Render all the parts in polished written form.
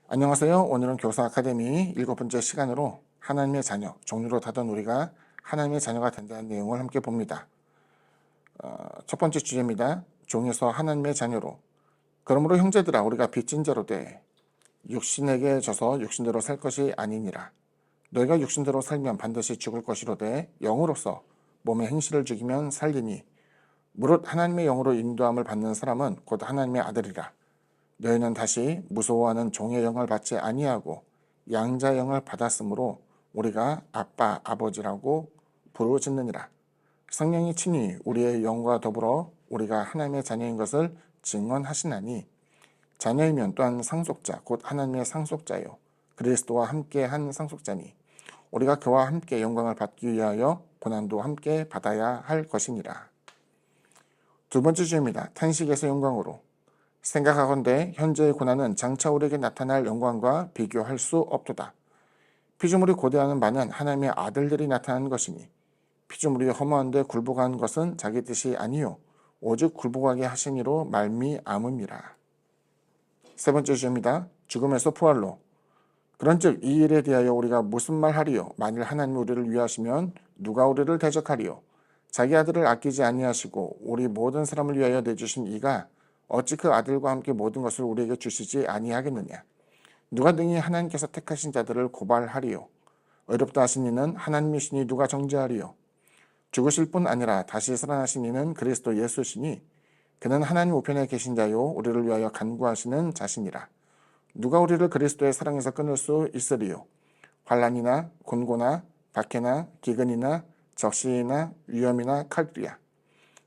안녕하세요. 오늘은 교사 아카데미 7번째 시간으로 하나님의 자녀, 종류로 다던 우리가 하나님의 자녀가 된다는 내용을 함께 봅니다. 첫 번째 주제입니다. 종에서 하나님의 자녀로. 그러므로 형제들아, 우리가 빚진 자로 돼 육신에게 져서 육신대로 살 것이 아니니라. 너희가 육신대로 살면 반드시 죽을 것이로되 영으로서 몸의 행실을 죽이면 살리니 무릇 하나님의 영으로 인도함을 받는 사람은 곧 하나님의 아들이라. 너희는 다시 무서워하는 종의 영을 받지 아니하고 양자의 영을 받았으므로 우리가 아빠, 아버지라고 부르짖느니라. 성령이 친히 우리의 영과 더불어 우리가 하나님의 자녀인 것을 증언하시나니 자녀이면 또한 상속자, 곧 하나님의 상속자요 그리스도와 함께한 상속자니 우리가 그와 함께 영광을 받기 위하여 고난도 함께 받아야 할 것이니라. 두 번째 주입니다. 탄식에서 영광으로. 생각하건대 현재의 고난은 장차 우리에게 나타날 영광과 비교할 수 없도다. 피조물이 고대하는 바는 하나님의 아들들이 나타난 것이니 피조물이 허무한데 굴복한 것은 자기 뜻이 아니요 오직 굴복하게 하신 이로 말미암음이라. 세 번째 주입니다. 죽음에서 부활로. 그런즉 이 일에 대하여 우리가 무슨 말하리요? 만일 하나님이 우리를 위하시면 누가 우리를 대적하리요? 자기 아들을 아끼지 아니하시고 우리 모든 사람을 위하여 내주신 이가 어찌 그 아들과 함께 모든 것을 우리에게 주시지 아니하겠느냐? 누가 능히 하나님께서 택하신 자들을 고발하리요? 어렵다 하신 이는 하나님이시니 누가 정죄하리요? 죽으실 뿐 아니라 다시 살아나신 이는 그리스도 예수시니 그는 하나님 우편에 계신 자요 우리를 위하여 간구하시는 자신이라. 누가 우리를 그리스도의 사랑에서 끊을 수 있으리요? 환난이나 곤고나 박해나 기근이나 적시나 위험이나 칼이야.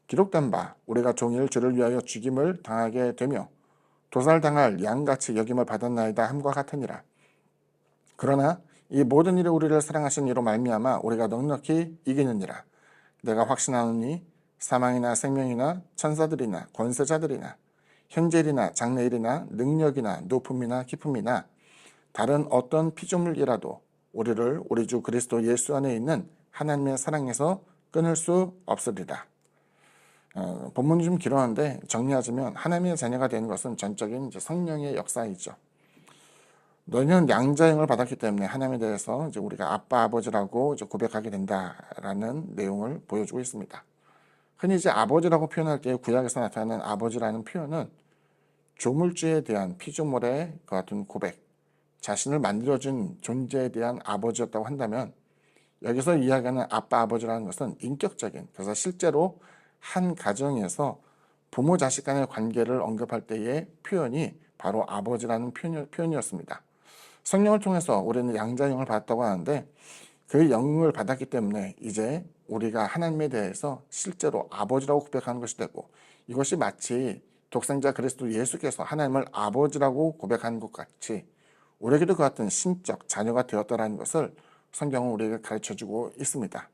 기록된 바 우리가 종일 주를 위하여 죽임을 당하게 되며 도살당할 양같이 여김을 받았나이다 함과 같으니라. 그러나 이 모든 일에 우리를 사랑하신 이로 말미암아 우리가 넉넉히 이기느니라. 내가 확신하노니 사망이나 생명이나 천사들이나 권세자들이나 현재일이나 장래일이나 능력이나 높음이나 깊음이나 다른 어떤 피조물이라도 우리를 우리 주 그리스도 예수 안에 있는 하나님의 사랑에서 끊을 수 없으리라. 본문이 좀 길었는데 정리하자면 하나님의 자녀가 되는 것은 전적인 성령의 역사이죠. 너희는 양자영을 받았기 때문에 하나님에 대해서 이제 우리가 아빠, 아버지라고 이제 고백하게 된다라는 내용을 보여주고 있습니다. 흔히 이제 아버지라고 표현할 때 구약에서 나타나는 아버지라는 표현은 조물주에 대한 피조물의 그 같은 고백, 자신을 만들어준 존재에 대한 아버지였다고 한다면 여기서 이야기하는 아빠, 아버지라는 것은 인격적인, 그래서 실제로 한 가정에서 부모 자식 간의 관계를 언급할 때의 표현이 바로 아버지라는 표현이었습니다. 성령을 통해서 우리는 양자영을 받았다고 하는데 그 영을 받았기 때문에 이제 우리가 하나님에 대해서 실제로 아버지라고 고백하는 것이 되고 이것이 마치 독생자 그리스도 예수께서 하나님을 아버지라고 고백하는 것 같이 우리에게도 그 같은 신적 자녀가 되었다라는 것을 성경은 우리에게 가르쳐주고 있습니다.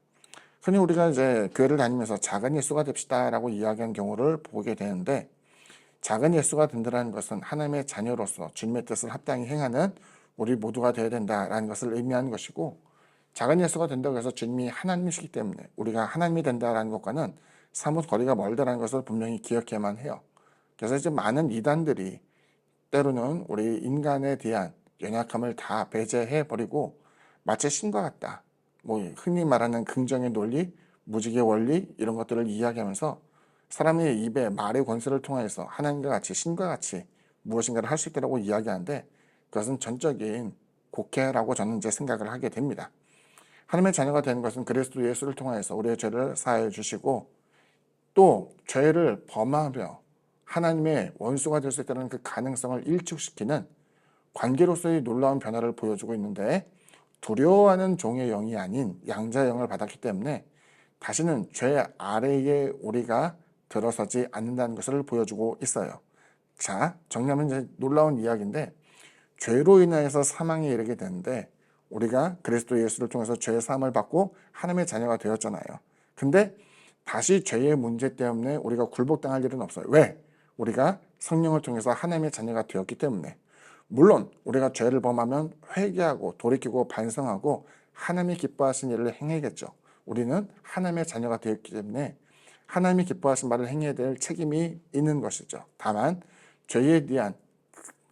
흔히 우리가 이제 교회를 다니면서 작은 예수가 됩시다라고 이야기하는 경우를 보게 되는데 작은 예수가 된다는 것은 하나님의 자녀로서 주님의 뜻을 합당히 행하는 우리 모두가 되어야 된다라는 것을 의미하는 것이고 작은 예수가 된다고 해서 주님이 하나님이시기 때문에 우리가 하나님이 된다라는 것과는 사뭇 거리가 멀다라는 것을 분명히 기억해야만 해요. 그래서 이제 많은 이단들이 때로는 우리 인간에 대한 연약함을 다 배제해버리고 마치 신과 같다. 흔히 말하는 긍정의 논리, 무지개 원리 이런 것들을 이야기하면서 사람의 입에 말의 권세를 통해서 하나님과 같이 신과 같이 무엇인가를 할 수 있다고 이야기하는데 그것은 전적인 곡해라고 저는 이제 생각을 하게 됩니다. 하나님의 자녀가 되는 것은 그리스도 예수를 통해서 우리의 죄를 사하여 주시고 또 죄를 범하며 하나님의 원수가 될 수 있다는 그 가능성을 일축시키는 관계로서의 놀라운 변화를 보여주고 있는데 두려워하는 종의 영이 아닌 양자의 영을 받았기 때문에 다시는 죄 아래에 우리가 들어서지 않는다는 것을 보여주고 있어요. 자, 정리하면 이제 놀라운 이야기인데 죄로 인하여서 사망에 이르게 되는데 우리가 그리스도 예수를 통해서 죄의 사함을 받고 하나님의 자녀가 되었잖아요. 근데 다시 죄의 문제 때문에 우리가 굴복당할 일은 없어요. 왜? 우리가 성령을 통해서 하나님의 자녀가 되었기 때문에. 물론 우리가 죄를 범하면 회개하고 돌이키고 반성하고 하나님이 기뻐하신 일을 행해야겠죠. 우리는 하나님의 자녀가 되었기 때문에 하나님이 기뻐하신 바를 행해야 될 책임이 있는 것이죠. 다만 죄에 대한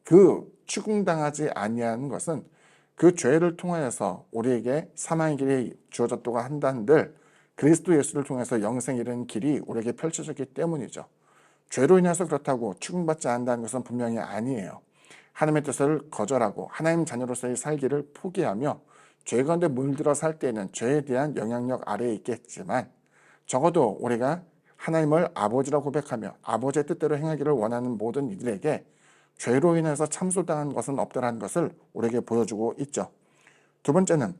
그 추궁당하지 아니하는 것은 그 죄를 통하여서 우리에게 사망의 길이 주어졌다고 한다는들 그리스도 예수를 통해서 영생에 이르는 길이 우리에게 펼쳐졌기 때문이죠. 죄로 인해서 그렇다고 추궁받지 않는다는 것은 분명히 아니에요. 하나님의 뜻을 거절하고 하나님 자녀로서의 살기를 포기하며 죄 가운데 물들어 살 때에는 죄에 대한 영향력 아래에 있겠지만 적어도 우리가 하나님을 아버지라고 고백하며 아버지의 뜻대로 행하기를 원하는 모든 이들에게 죄로 인해서 참소당한 것은 없다는 것을 우리에게 보여주고 있죠. 두 번째는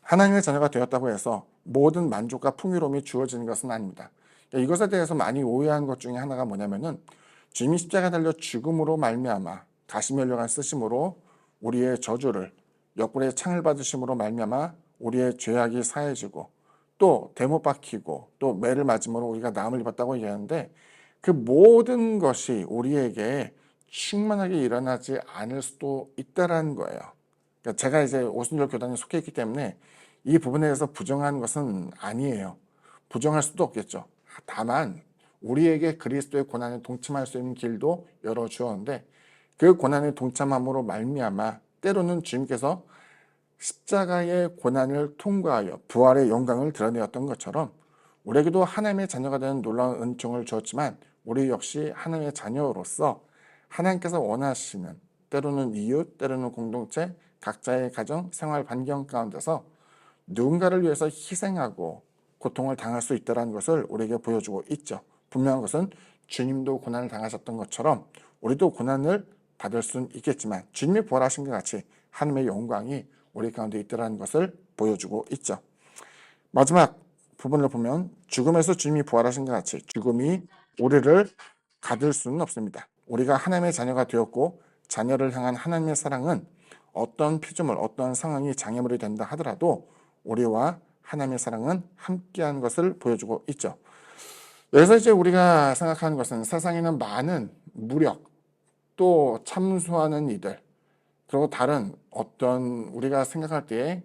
하나님의 자녀가 되었다고 해서 모든 만족과 풍요로움이 주어지는 것은 아닙니다. 이것에 대해서 많이 오해하는 것 중에 하나가 뭐냐면은 주님이 십자가에 달려 죽음으로 말미암아 가시면류관 쓰심으로 우리의 저주를 옆구리에 창을 받으심으로 말미암아 우리의 죄악이 사해지고 또 대못 박히고 또 매를 맞음으로 우리가 나음을 입었다고 얘기하는데 그 모든 것이 우리에게 충만하게 일어나지 않을 수도 있다라는 거예요. 그러니까 제가 이제 오순절 교단에 속해 있기 때문에 이 부분에 대해서 부정하는 것은 아니에요. 부정할 수도 없겠죠. 다만 우리에게 그리스도의 고난에 동참할 수 있는 길도 열어주었는데 그 고난에 동참함으로 말미암아 때로는 주님께서 십자가의 고난을 통과하여 부활의 영광을 드러내었던 것처럼 우리에게도 하나님의 자녀가 되는 놀라운 은총을 주었지만 우리 역시 하나님의 자녀로서 하나님께서 원하시는 때로는 이웃, 때로는 공동체, 각자의 가정, 생활 반경 가운데서 누군가를 위해서 희생하고 고통을 당할 수 있다는 것을 우리에게 보여주고 있죠. 분명한 것은 주님도 고난을 당하셨던 것처럼 우리도 고난을 받을 수는 있겠지만 주님이 부활하신 것 같이 하나님의 영광이 우리 가운데 있다는 것을 보여주고 있죠. 마지막 부분을 보면 죽음에서 주님이 부활하신 것 같이 죽음이 우리를 가둘 수는 없습니다. 우리가 하나님의 자녀가 되었고 자녀를 향한 하나님의 사랑은 어떤 피조물, 어떤 상황이 장애물이 된다 하더라도 우리와 하나님의 사랑은 함께한 것을 보여주고 있죠. 여기서 이제 우리가 생각하는 것은 세상에는 많은 무력, 또 참소하는 이들, 그리고 다른 어떤 우리가 생각할 때에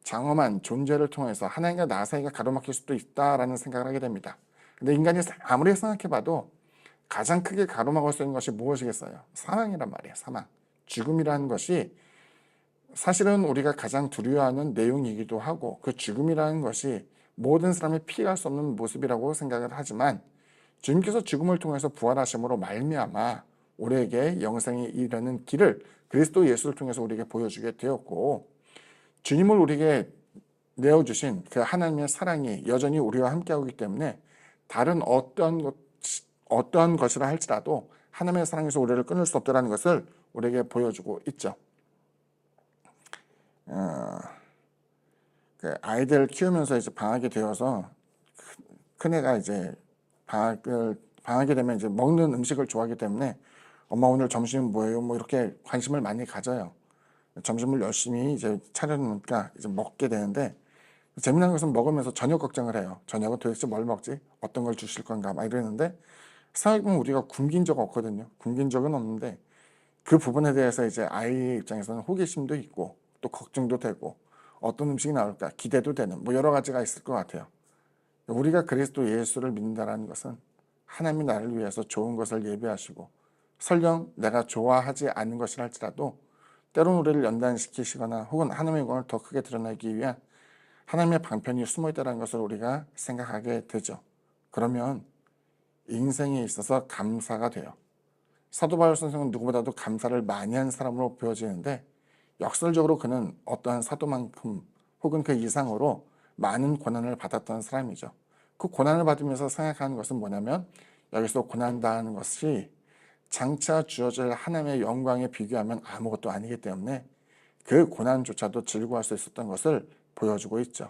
장엄한 존재를 통해서 하나님과 나 사이가 가로막힐 수도 있다라는 생각을 하게 됩니다. 근데 인간이 아무리 생각해봐도 가장 크게 가로막을 수 있는 것이 무엇이겠어요? 사망이란 말이에요. 사망. 죽음이라는 것이 사실은 우리가 가장 두려워하는 내용이기도 하고 그 죽음이라는 것이 모든 사람이 피할 수 없는 모습이라고 생각을 하지만 주님께서 죽음을 통해서 부활하심으로 말미암아 우리에게 영생에 이르는 길을 그리스도 예수를 통해서 우리에게 보여주게 되었고 주님을 우리에게 내어주신 그 하나님의 사랑이 여전히 우리와 함께하고 있기 때문에 다른 어떠한 것이라 할지라도 하나님의 사랑에서 우리를 끊을 수 없다는 것을 우리에게 보여주고 있죠. 그 아이들 키우면서 이제 방학이 되어서 큰애가 이제 방학이 되면 이제 먹는 음식을 좋아하기 때문에 엄마 오늘 점심 뭐예요? 뭐 이렇게 관심을 많이 가져요. 점심을 열심히 이제 차려놓으니까 이제 먹게 되는데 재미난 것은 먹으면서 저녁 걱정을 해요. 저녁은 도대체 뭘 먹지? 어떤 걸 주실 건가? 막 이러는데 생각해보면 우리가 굶긴 적 없거든요. 굶긴 적은 없는데 그 부분에 대해서 이제 아이 입장에서는 호기심도 있고 또 걱정도 되고 어떤 음식이 나올까 기대도 되는 뭐 여러 가지가 있을 것 같아요. 우리가 그리스도 예수를 믿는다는 것은 하나님이 나를 위해서 좋은 것을 예비하시고 설령 내가 좋아하지 않는 것이라 할지라도 때로는 우리를 연단시키시거나 혹은 하나님의 영광을 더 크게 드러내기 위한 하나님의 방편이 숨어있다는 것을 우리가 생각하게 되죠. 그러면 인생에 있어서 감사가 돼요. 사도 바울 선생은 누구보다도 감사를 많이 한 사람으로 보여지는데 역설적으로 그는 어떠한 사도만큼 혹은 그 이상으로 많은 고난을 받았던 사람이죠. 그 고난을 받으면서 생각하는 것은 뭐냐면 여기서 고난당하는 것이 장차 주어질 하나님의 영광에 비교하면 아무것도 아니기 때문에 그 고난조차도 즐거워할 수 있었던 것을 보여주고 있죠.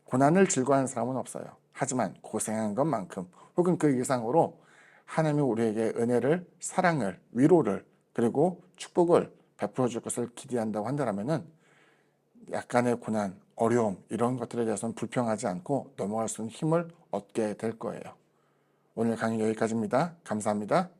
고난을 즐거워하는 사람은 없어요. 하지만 고생한 것만큼 혹은 그 이상으로 하나님이 우리에게 은혜를, 사랑을, 위로를 그리고 축복을 베풀어 줄 것을 기대한다고 한다면은 약간의 고난, 어려움 이런 것들에 대해서는 불평하지 않고 넘어갈 수 있는 힘을 얻게 될 거예요. 오늘 강의 여기까지입니다. 감사합니다.